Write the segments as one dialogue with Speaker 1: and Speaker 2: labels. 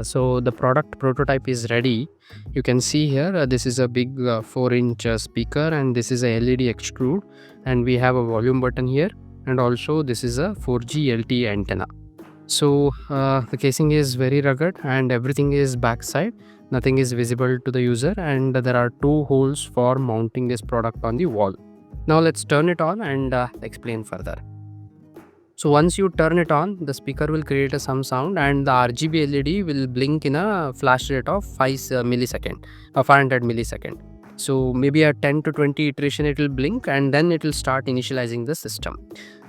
Speaker 1: So the product prototype is ready. You can see here, this is a big 4-inch speaker, and this is a LED extrude, and we have a volume button here, and also this is a 4G LTE antenna. So the casing is very rugged and everything is backside. Nothing is visible to the user, and there are 2 holes for mounting this product on the wall. Now let's turn it on and explain further. So once you turn it on, the speaker will create some sound, and the RGB LED will blink in a flash rate of 500 millisecond. So maybe a 10 to 20 iteration it will blink, and then it will start initializing the system.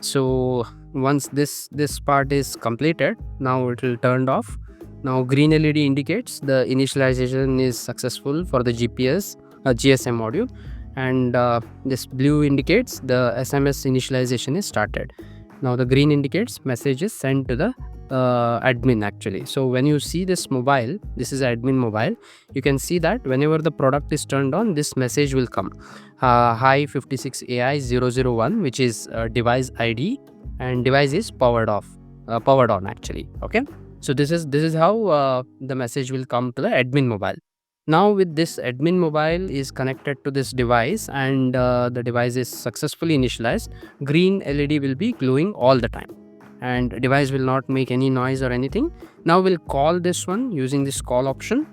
Speaker 1: So once this part is completed, now it will turn off. Now green LED indicates the initialization is successful for the GSM module, and this blue indicates the SMS initialization is started. Now the green indicates message is sent to the admin actually. So when you see this mobile, this is admin mobile, you can see that whenever the product is turned on, this message will come. Hi 56AI001, which is device ID, and device is powered on actually. Okay. So this is how the message will come to the admin mobile. Now with this admin mobile is connected to this device, and the device is successfully initialized, green LED will be glowing all the time, and device will not make any noise or anything. Now we'll call this one using this call option.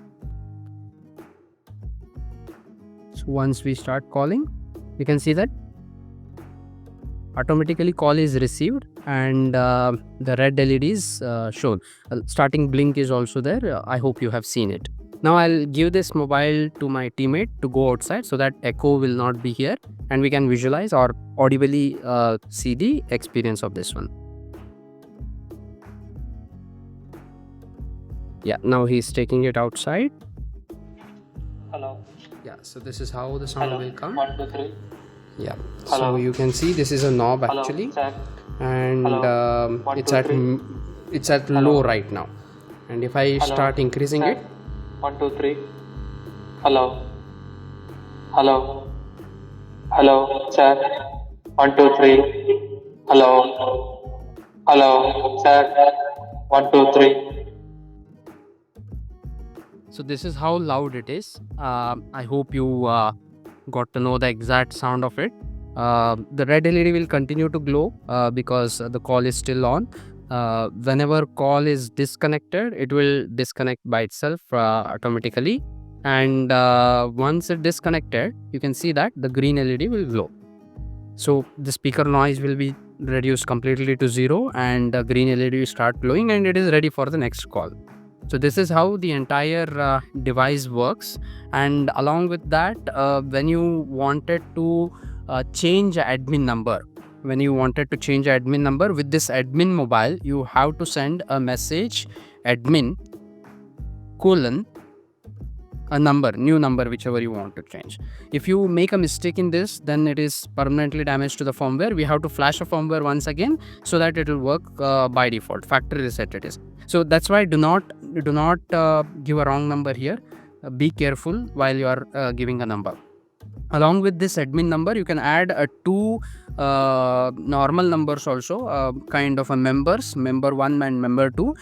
Speaker 1: So once we start calling, you can see that automatically call is received, and the red LED is shown. Starting blink is also there. I hope you have seen it. Now I'll give this mobile to my teammate to go outside so that echo will not be here, and we can visualize or audibly see the experience of this one. Yeah, now he's taking it outside.
Speaker 2: Hello.
Speaker 1: Yeah, so this is how the sound will come.
Speaker 2: 1, 2, 3.
Speaker 1: Yeah.
Speaker 2: Hello.
Speaker 1: So you can see this is a knob actually.
Speaker 2: Hello,
Speaker 1: And
Speaker 2: 1,
Speaker 1: it's
Speaker 2: 2,
Speaker 1: at
Speaker 2: 3.
Speaker 1: it's at low right now, and if I start increasing it,
Speaker 2: 1, 2, 3. Hello. Hello. Hello, sir. 1, 2, 3. Hello. Hello, sir. 1, 2, 3.
Speaker 1: so this is how loud it is. I hope you got to know the exact sound of it. The red LED will continue to glow because the call is still on. Whenever call is disconnected, it will disconnect by itself automatically, and once it disconnected, you can see that the green LED will glow. So the speaker noise will be reduced completely to 0, and the green LED will start glowing, and it is ready for the next call. So this is how the entire device works. And along with that, when you wanted to change admin number, with this admin mobile, you have to send a message admin : a number, new number, whichever you want to change. If you make a mistake in this, then it is permanently damaged to the firmware. We have to flash a firmware once again so that it will work by default. Factory reset it is. So that's why do not give a wrong number here. Be careful while you are giving a number. Along with this admin number, you can add 2 normal numbers also, kind of a members, member 1 and member 2,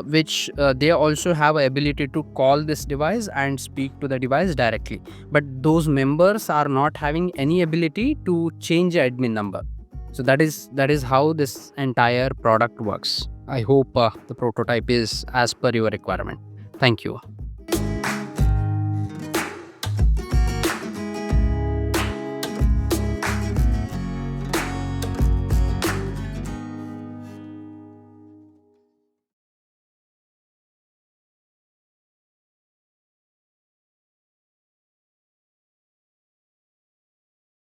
Speaker 1: which they also have a ability to call this device and speak to the device directly. But those members are not having any ability to change the admin number. So that is how this entire product works. I hope the prototype is as per your requirement. Thank you.